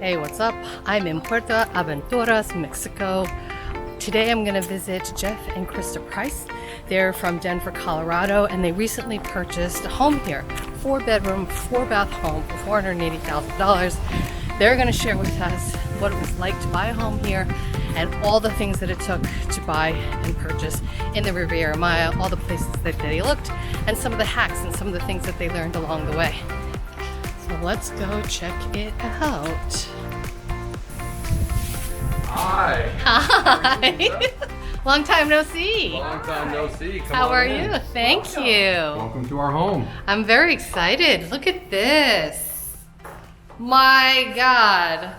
Hey, what's up? I'm in Puerto Aventuras, Mexico. Today I'm going to visit Jeff and Krista Price. They're from Denver, Colorado, and they recently purchased a home here. 4-bedroom, 4-bath home for $480,000. They're going to share with us what it was like to buy a home here and all the things that it took to buy and purchase in the Riviera Maya, all the places that they looked, and some of the hacks and some of the things that they learned along the way. So let's go check it out. Hi. Hi. Long time no see. Long time no see. Come How on are in. you? Thank you. Welcome to our home. I'm very excited. Look at this. My God.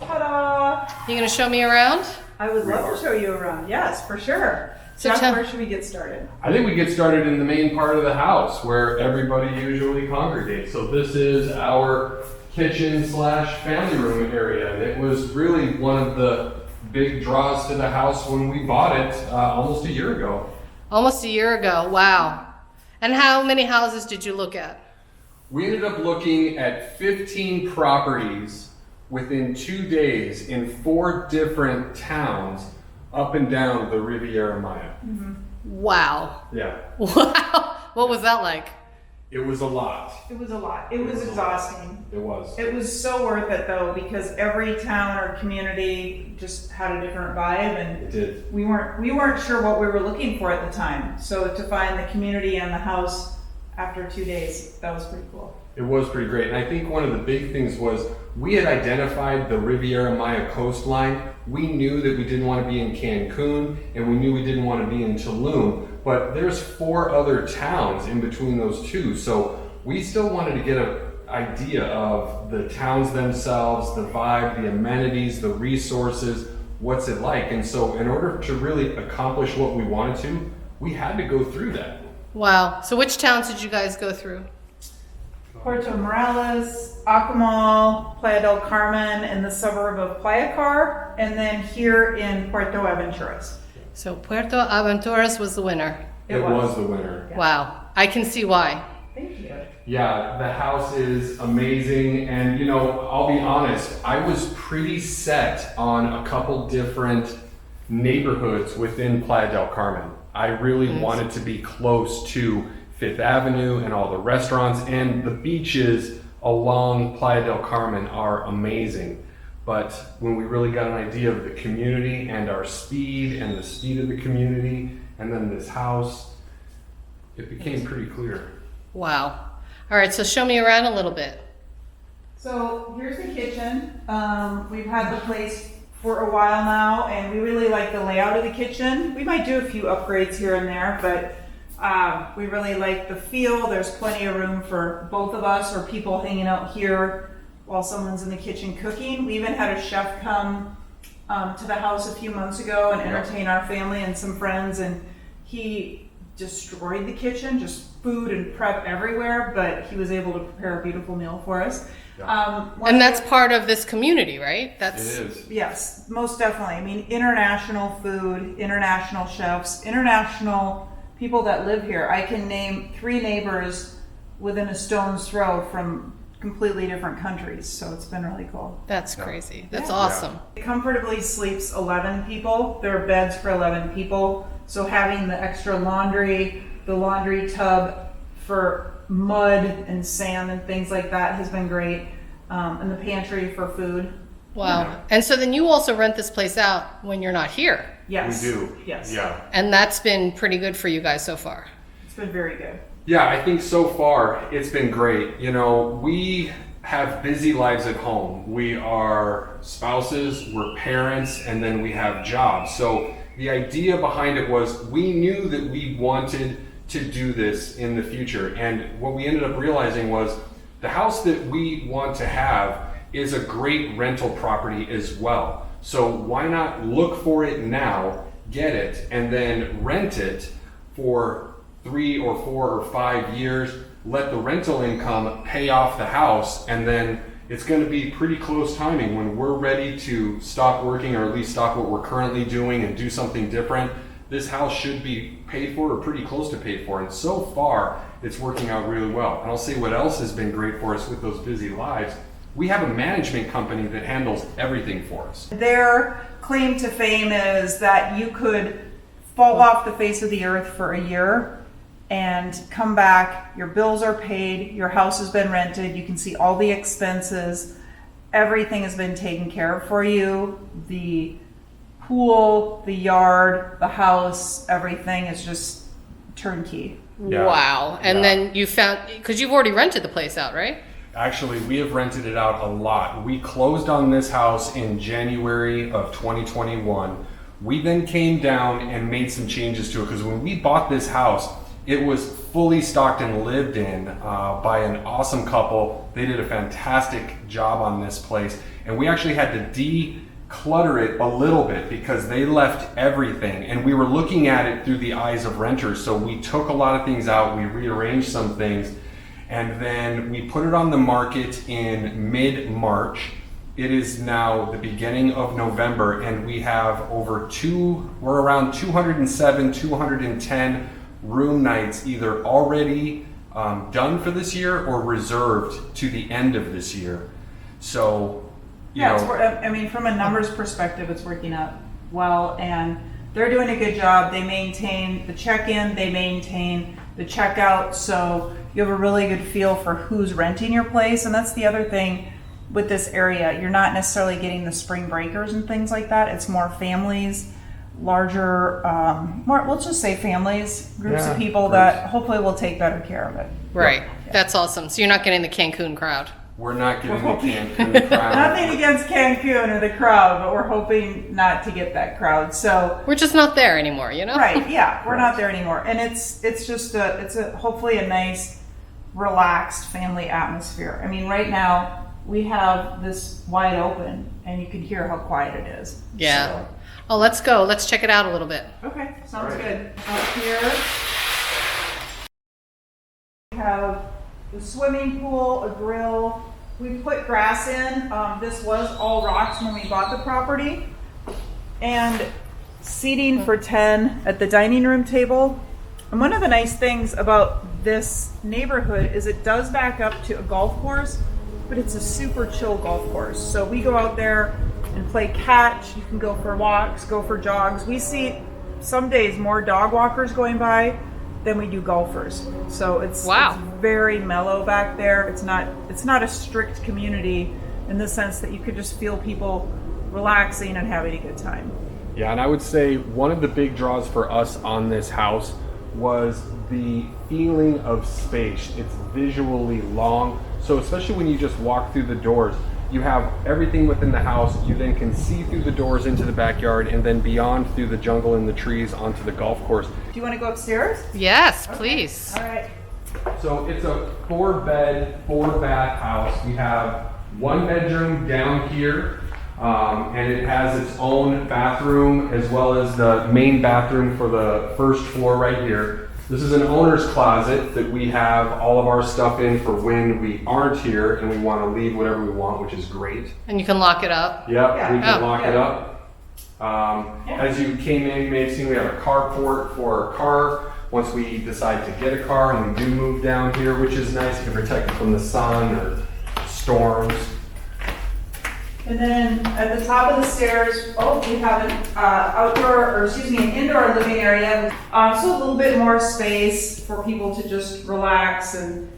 Ta-da! You gonna show me around? I would love to show you around. Yes, for sure. So Jeff, where should we get started? I think we get started in the main part of the house where everybody usually congregates. So this is our kitchen slash family room area. And it was really one of the big draws to the house when we bought it almost a year ago. Almost a year ago. Wow. And how many houses did you look at? We ended up looking at 15 properties within 2 days in 4 different towns up and down the Riviera Maya. Mm-hmm. Wow. Yeah, Wow. What was that like? it was a lot. It was a lot. It was exhausting. It was. It was so worth it though, because every town or community just had a different vibe, and It did. we weren't sure what we were looking for at the time. So to find the community and the house after 2 days, that was pretty cool. It was pretty great. And I think one of the big things was we had identified the Riviera Maya coastline. We knew that we didn't want to be in Cancun, and we knew we didn't want to be in Tulum, but there's 4 other towns in between those two. So we still wanted to get an idea of the towns themselves, the vibe, the amenities, the resources, what's it like. And so in order to really accomplish what we wanted to, we had to go through that. Wow. So which towns did you guys go through? Puerto Morelos, Akumal, Playa Del Carmen, and the suburb of Playacar, and then here in Puerto Aventuras. So Puerto Aventuras was the winner. It was the winner. Yeah. Wow. I can see why. Thank you. Yeah, the house is amazing. And you know, I'll be honest, I was pretty set on a couple different neighborhoods within Playa del Carmen. I really wanted to be close to Fifth Avenue and all the restaurants, and the beaches along Playa del Carmen are amazing. But when we really got an idea of the community and our speed and the speed of the community, and then this house, it became pretty clear. Wow. All right. So show me around a little bit. So here's the kitchen. We've had the place for a while now, and we really like the layout of the kitchen. We might do a few upgrades here and there, but we really like the feel. There's plenty of room for both of us or people hanging out here while someone's in the kitchen cooking. We even had a chef come to the house a few months ago and entertain our family and some friends, and he destroyed the kitchen, just food and prep everywhere, but he was able to prepare a beautiful meal for us. And that's part of this community, right? That's It is. Yes, most definitely. I mean, international food, international chefs, international people that live here. I can name 3 neighbors within a stone's throw from completely different countries, so it's been really cool. That's crazy. That's Yeah. awesome. It comfortably sleeps 11 people. There are beds for 11 people, so having the extra laundry, the laundry tub for mud and sand and things like that has been great, and the pantry for food. Wow. Yeah. And so then you also rent this place out when you're not here. Yes. We do. Yes. Yeah. And that's been pretty good for you guys so far. It's been very good. Yeah, I think so far it's been great. You know, we have busy lives at home. We are spouses, we're parents, and then we have jobs. So the idea behind it was we knew that we wanted to do this in the future. And what we ended up realizing was the house that we want to have is a great rental property as well. So why not look for it now, get it, and then rent it for 3 or 4 or 5 years, let the rental income pay off the house, and then it's going to be pretty close timing when we're ready to stop working, or at least stop what we're currently doing and do something different. This house should be paid for or pretty close to paid for, and so far it's working out really well. And I'll say what else has been great for us with those busy lives. we have a management company that handles everything for us. Their claim to fame is that you could fall off the face of the earth for a year and come back, your bills are paid, your house has been rented, you can see all the expenses, everything has been taken care of for you. The pool, the yard, the house, everything is just turnkey. Yeah. Wow. And Yeah. then you found, because you've already rented the place out, right? Actually, we have rented it out a lot. We closed on this house in January of 2021. We then came down and made some changes to it because when we bought this house, it was fully stocked and lived in by an awesome couple. They did a fantastic job on this place, and we actually had to declutter it a little bit because they left everything, and we were looking at it through the eyes of renters. So we took a lot of things out, we rearranged some things, and then we put it on the market in mid-March. It is now the beginning of November, and we have we're around 207, 210 room nights either already done for this year or reserved to the end of this year. So, you know, I mean, from a numbers perspective, it's working out well, and they're doing a good job. They maintain the check-in, they maintain the checkout, so you have a really good feel for who's renting your place. And that's the other thing with this area. You're not necessarily getting the spring breakers and things like that. It's more families, larger, let's just say families, groups of people that hopefully will take better care of it. Right. Yeah. That's awesome. So you're not getting the Cancun crowd. We're not getting the Cancun crowd. Nothing against Cancun or the crowd, but we're hoping not to get that crowd. So We're just not there anymore, you know? right, yeah, we're not there anymore, and it's just hopefully a nice, relaxed family atmosphere. I mean, right now we have this wide open, and you can hear how quiet it is. Yeah. So, Oh, let's go. Let's check it out a little bit. okay, sounds All right. good. Out here we have the swimming pool, a grill. We put grass in. This was all rocks when we bought the property. And seating for 10 at the dining room table. And one of the nice things about this neighborhood is it does back up to a golf course, but it's a super chill golf course. So we go out there and play catch. You can go for walks, go for jogs. We see some days more dog walkers going by than we do golfers. So it's very mellow back there. It's not a strict community in the sense that you could just feel people relaxing and having a good time. Yeah, and I would say one of the big draws for us on this house was the feeling of space. It's visually long, so especially when you just walk through the doors, you have everything within the house. You then can see through the doors into the backyard and then beyond through the jungle and the trees onto the golf course. Do you want to go upstairs? Yes, please. All right. So it's a 4-bed, 4-bath house. We have 1 bedroom down here, and it has its own bathroom as well as the main bathroom for the first floor right here. This is an owner's closet that we have all of our stuff in for when we aren't here and we want to leave whatever we want, which is great. And you can lock it up. Yep, Yeah. we can Oh, lock it up. As you came in, you may have seen we have a carport for our car. Once we decide to get a car and we do move down here, which is nice, you can protect it from the sun or storms. And then at the top of the stairs, we have an indoor living area. So a little bit more space for people to just relax and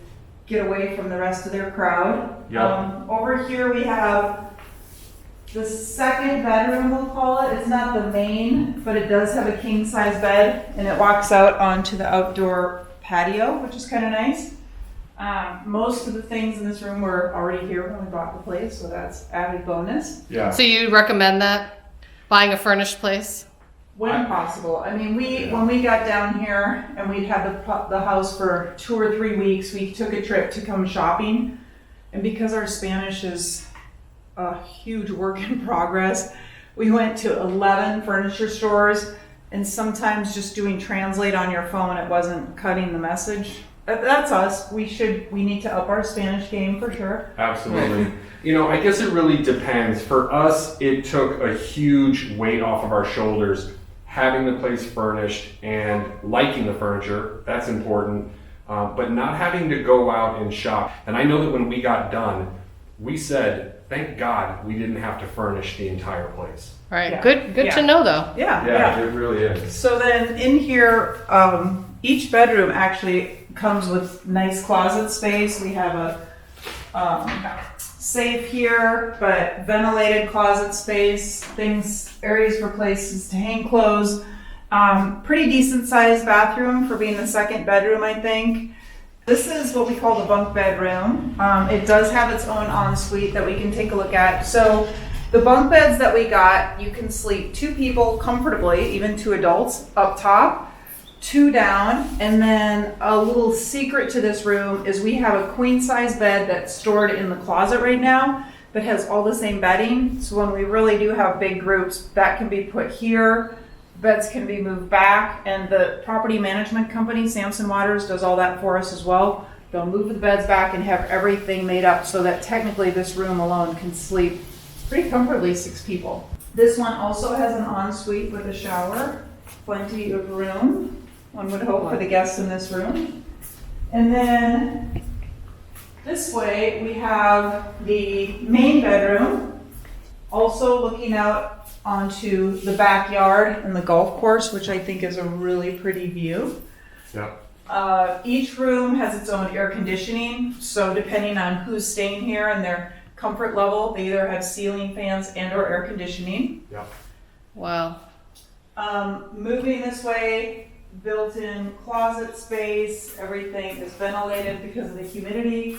get away from the rest of their crowd. Yep. Over here we have the second bedroom, we'll call it. It's not the main, but it does have a king size bed, and it walks out onto the outdoor patio, which is kind of nice. Most of the things in this room were already here when we bought the place, so that's added bonus. Yeah. So you recommend that? Buying a furnished place? When possible. I mean, when we got down here and we'd had the house for 2 or 3 weeks, we took a trip to come shopping. And because our Spanish is a huge work in progress, we went to 11 furniture stores, and sometimes just doing translate on your phone, it wasn't cutting the message. That's us. We need to up our Spanish game for sure. Absolutely. You know, I guess it really depends. For us, it took a huge weight off of our shoulders having the place furnished and liking the furniture. That's important. But not having to go out and shop. And I know that when we got done, we said, thank God we didn't have to furnish the entire place. All right, Yeah. good Yeah. to know though. Yeah. It really is. So then in here, each bedroom actually comes with nice closet space. We have a safe here, but ventilated closet space, areas for places to hang clothes. Pretty decent sized bathroom for being the second bedroom, I think. This is what we call the bunk bedroom. It does have its own ensuite that we can take a look at. So the bunk beds that we got, you can sleep 2 people comfortably, even 2 adults up top, 2 down. And then a little secret to this room is we have a queen size bed that's stored in the closet right now that has all the same bedding. So when we really do have big groups, that can be put here. Beds can be moved back, and the property management company, Samson Waters, does all that for us as well. They'll move the beds back and have everything made up so that technically this room alone can sleep pretty comfortably 6 people. This one also has an ensuite with a shower, plenty of room, one would hope, for the guests in this room. And then this way we have the main bedroom, also looking out onto the backyard and the golf course, which I think is a really pretty view. Yeah. Each room has its own air conditioning, so depending on who's staying here and their comfort level, they either have ceiling fans and or air conditioning. Yeah. Wow. Moving this way, built-in closet space, everything is ventilated because of the humidity.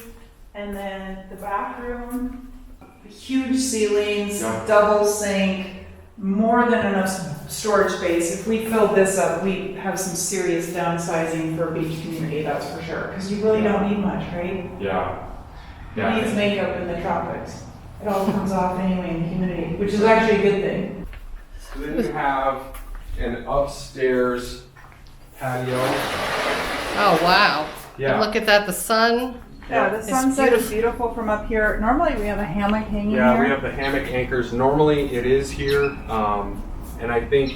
And then the bathroom, huge ceilings, Yeah. double sink, more than enough storage space. If we filled this up, we'd have some serious downsizing for a beach community, that's for sure. Because you really don't need much, right? Yeah. It needs makeup in the tropics. It all comes off anyway in humidity, which is actually a good thing. So then you have an upstairs patio. Oh wow. Yeah. And look at that, the sun. Yeah, the It's sunset is beautiful. beautiful from up here. Normally we have a hammock hanging Yeah, here. we have the hammock anchors. Normally it is here. And I think,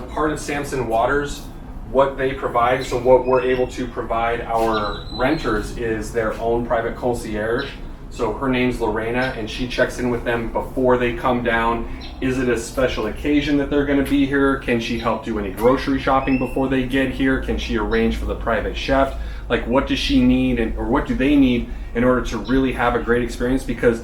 part of Samson Waters, what they provide, so what we're able to provide our renters is their own private concierge. So her name's Lorena, and she checks in with them before they come down. Is it a special occasion that they're going to be here? Can she help do any grocery shopping before they get here? Can she arrange for the private chef? Like, what does she need, or what do they need in order to really have a great experience? Because,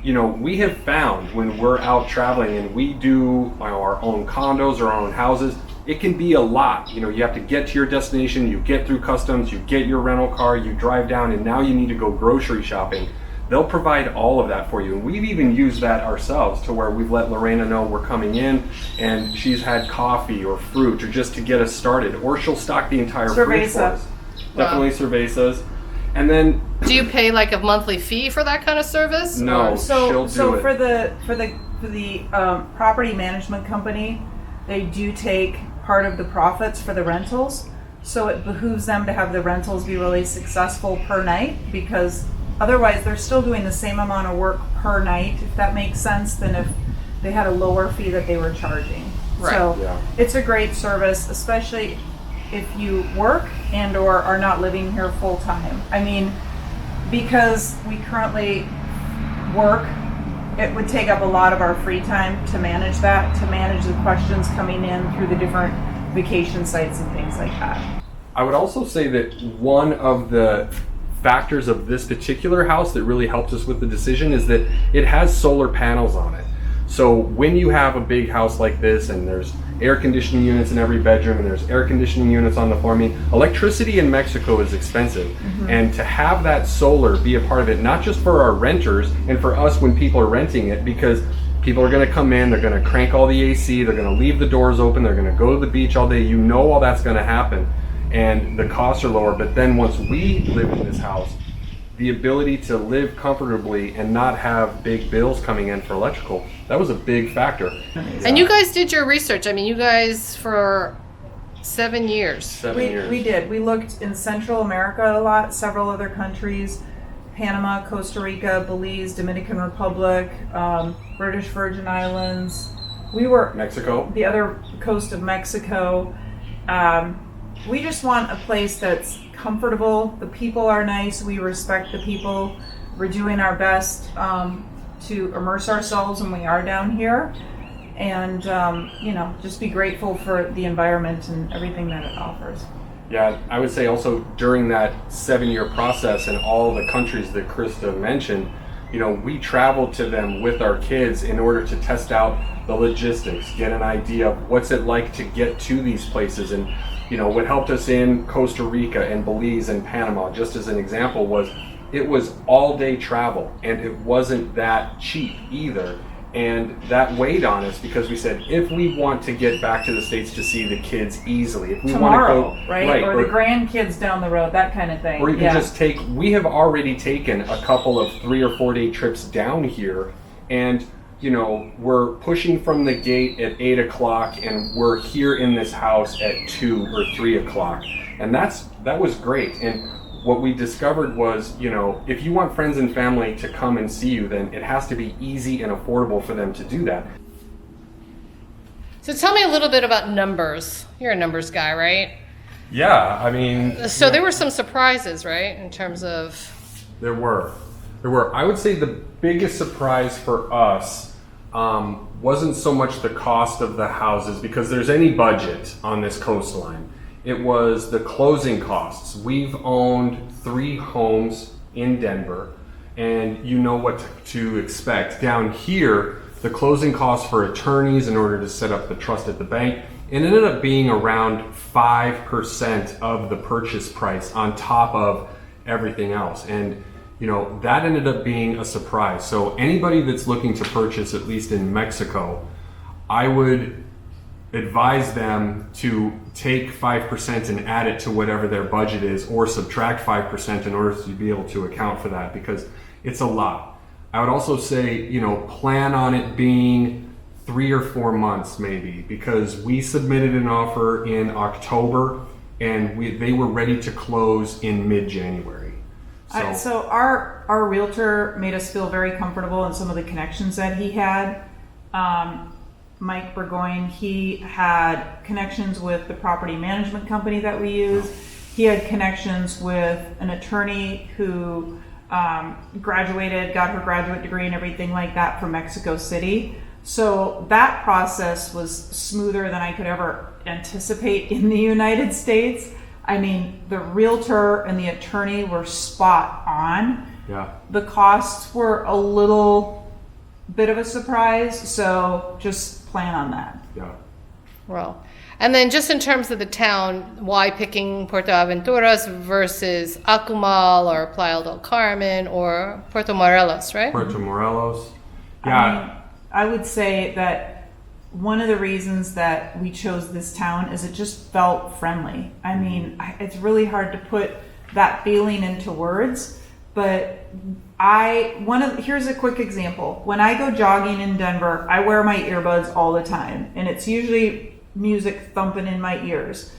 we have found when we're out traveling and we do our own condos or our own houses, it can be a lot. You have to get to your destination, you get through customs, you get your rental car, you drive down, and now you need to go grocery shopping. They'll provide all of that for you. And we've even used that ourselves to where we've let Lorena know we're coming in and she's had coffee or fruit or just to get us started, or she'll stock the entire fridge for us. Definitely cervezas. And then Do you pay like a monthly fee for that kind of service? no, she'll do So it. for the property management company, they do take part of the profits for the rentals. So it behooves them to have the rentals be really successful per night, because otherwise they're still doing the same amount of work per night, if that makes sense, than if they had a lower fee that they were charging. Right. So Yeah. it's a great service, especially if you work and or are not living here full time. I mean, because we currently work, it would take up a lot of our free time to manage that, to manage the questions coming in through the different vacation sites and things like that. I would also say that one of the factors of this particular house that really helped us with the decision is that it has solar panels on it. So when you have a big house like this and there's air conditioning units in every bedroom and there's air conditioning units on the floor, I mean, electricity in Mexico is expensive. And to have that solar be a part of it, not just for our renters and for us when people are renting it, because people are going to come in, they're going to crank all the AC, they're going to leave the doors open, they're going to go to the beach all day, all that's going to happen. And the costs are lower. But then once we live in this house, the ability to live comfortably and not have big bills coming in for electrical, that was a big factor. And you guys did your research. I mean, you guys for 7 years. 7 years. We did. We looked in Central America a lot, several other countries, Panama, Costa Rica, Belize, Dominican Republic, British Virgin Islands. We were Mexico. the other coast of Mexico. We just want a place that's comfortable. The people are nice. We respect the people We're doing our best to immerse ourselves when we are down here, and just be grateful for the environment and everything that it offers. Yeah, I would say also during that 7-year process in all the countries that Krista mentioned, we traveled to them with our kids in order to test out the logistics, get an idea of what's it like to get to these places. And what helped us in Costa Rica and Belize and Panama, just as an example, was it was all day travel, and it wasn't that cheap either. And that weighed on us because we said, if we want to get back to the States to see the kids easily, if we Tomorrow, want to go, right? Or the grandkids down the road, that kind of thing. Or you can just we have already taken a couple of 3 or 4 day trips down here, and we're pushing from the gate at 8 o'clock, and we're here in this house at 2 or 3 o'clock. And that was great. And what we discovered was, if you want friends and family to come and see you, then it has to be easy and affordable for them to do that. So tell me a little bit about numbers. You're a numbers guy, right? Yeah, I mean... So there were some surprises, right, in terms of... There were. I would say the biggest surprise for us wasn't so much the cost of the houses, because there's any budget on this coastline. It was the closing costs. We've owned 3 homes in Denver, and you know what to expect. Down here, the closing costs for attorneys in order to set up the trust at the bank, it ended up being around 5% of the purchase price on top of everything else. And that ended up being a surprise. So anybody that's looking to purchase, at least in Mexico, I would advise them to take 5% and add it to whatever their budget is, or subtract 5% in order to be able to account for that, because it's a lot. I would also say, plan on it being 3 or 4 months maybe, because we submitted an offer in October and they were ready to close in mid-January. So our realtor made us feel very comfortable in some of the connections that he had. Mike Burgoyne, he had connections with the property management company that we use. He had connections with an attorney who graduated, got her graduate degree and everything like that from Mexico City. So that process was smoother than I could ever anticipate in the United States. I mean, the realtor and the attorney were spot on. Yeah. The costs were a little bit of a surprise, so just plan on that. Yeah. Well, and then just in terms of the town, why picking Puerto Aventuras versus Akumal or Playa del Carmen or Puerto Morelos, right? Puerto Morelos. Yeah. I would say that one of the reasons that we chose this town is it just felt friendly. I mean, it's really hard to put that feeling into words, but here's a quick example. When I go jogging in Denver, I wear my earbuds all the time, and it's usually music thumping in my ears.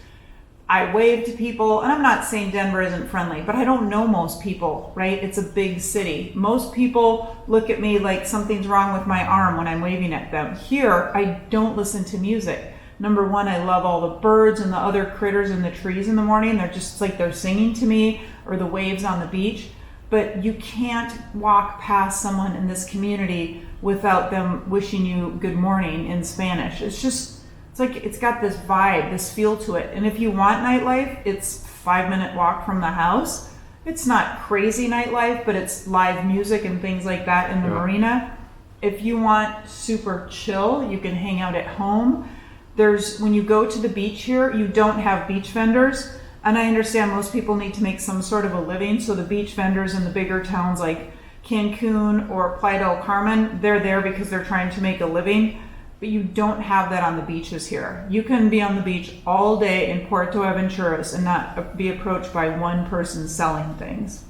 I wave to people, and I'm not saying Denver isn't friendly, but I don't know most people, right? It's a big city. Most people look at me like something's wrong with my arm when I'm waving at them. Here, I don't listen to music. Number one, I love all the birds and the other critters in the trees in the morning. They're just like they're singing to me, or the waves on the beach. But you can't walk past someone in this community without them wishing you good morning in Spanish. It's like it's got this vibe, this feel to it. And if you want nightlife, it's 5-minute walk from the house. It's not crazy nightlife, but it's live music and things like that in the marina. If you want super chill, you can hang out at home. When you go to the beach here, you don't have beach vendors. And I understand most people need to make some sort of a living, so the beach vendors in the bigger towns like Cancun or Playa del Carmen, they're there because they're trying to make a living, but you don't have that on the beaches here. You can be on the beach all day in Puerto Aventuras and not be approached by one person selling things.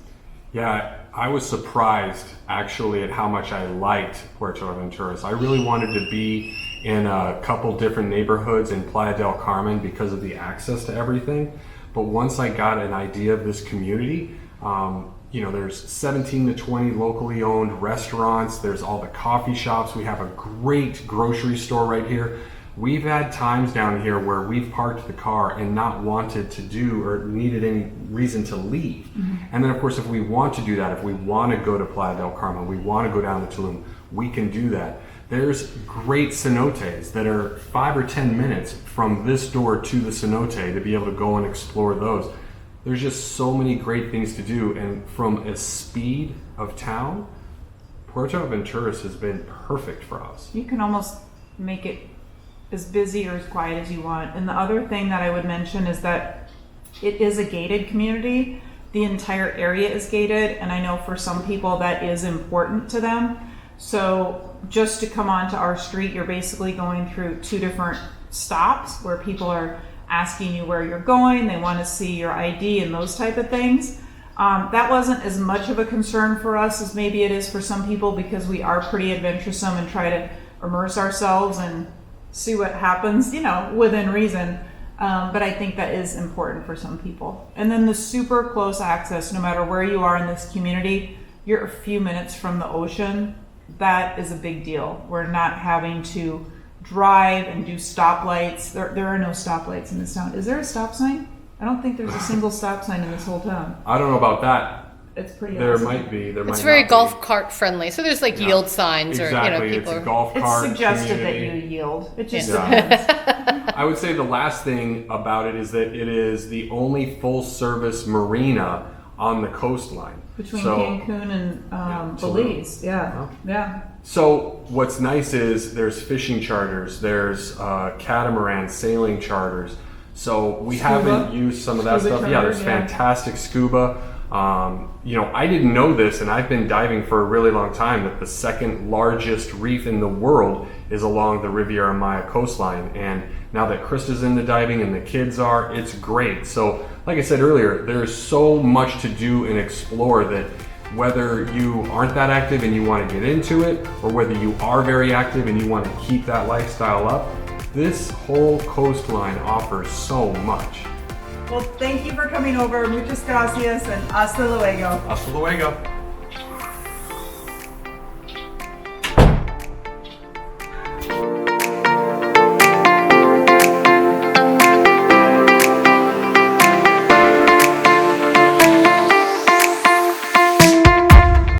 Yeah, I was surprised actually at how much I liked Puerto Aventuras. I really wanted to be in a couple different neighborhoods in Playa del Carmen because of the access to everything. But once I got an idea of this community, there's 17 to 20 locally owned restaurants. There's all the coffee shops. We have a great grocery store right here. We've had times down here where we've parked the car and not wanted to do or needed any reason to leave. And then of course, if we want to do that, if we want to go to Playa del Carmen, we want to go down to Tulum, we can do that. There's great cenotes that are 5 or 10 minutes from this door to the cenote to be able to go and explore those. There's just so many great things to do, and from a speed of town, Puerto Aventuras has been perfect for us. You can almost make it as busy or as quiet as you want. And the other thing that I would mention is that it is a gated community. The entire area is gated, and I know for some people that is important to them. So just to come onto our street, you're basically going through 2 different stops where people are asking you where you're going, they want to see your ID and those type of things. That wasn't as much of a concern for us as maybe it is for some people, because we are pretty adventuresome and try to immerse ourselves and see what happens, you know, within reason. But I think that is important for some people. And then the super close access, no matter where you are in this community, you're a few minutes from the ocean. That is a big deal. We're not having to drive and do stoplights. There are no stoplights in this town. Is there a stop sign? I don't think there's a single stop sign in this whole town. I don't know about that. It's pretty There awesome. might be. There might It's very not golf be. cart friendly. So there's like yield signs or, Exactly. you know, people It's a are. golf It's cart suggested community. that you yield. It just Yeah. depends. I would say the last thing about it is that it is the only full-service marina on the coastline. Between So- Cancun and Tulum. Belize. Yeah. Huh? Yeah. So what's nice is there's fishing charters, there's catamaran sailing charters. So we Scuba? haven't used some of that Scuba stuff. Yeah, there's charters, yeah. fantastic scuba. You know, I didn't know this, and I've been diving for a really long time, that the second largest reef in the world is along the Riviera Maya coastline. And now that Krista's into diving and the kids are, it's great. So like I said earlier, there's so much to do and explore that whether you aren't that active and you want to get into it, or whether you are very active and you want to keep that lifestyle up, this whole coastline offers so much. Well, thank you for coming over. Muchas gracias and hasta luego. Hasta luego.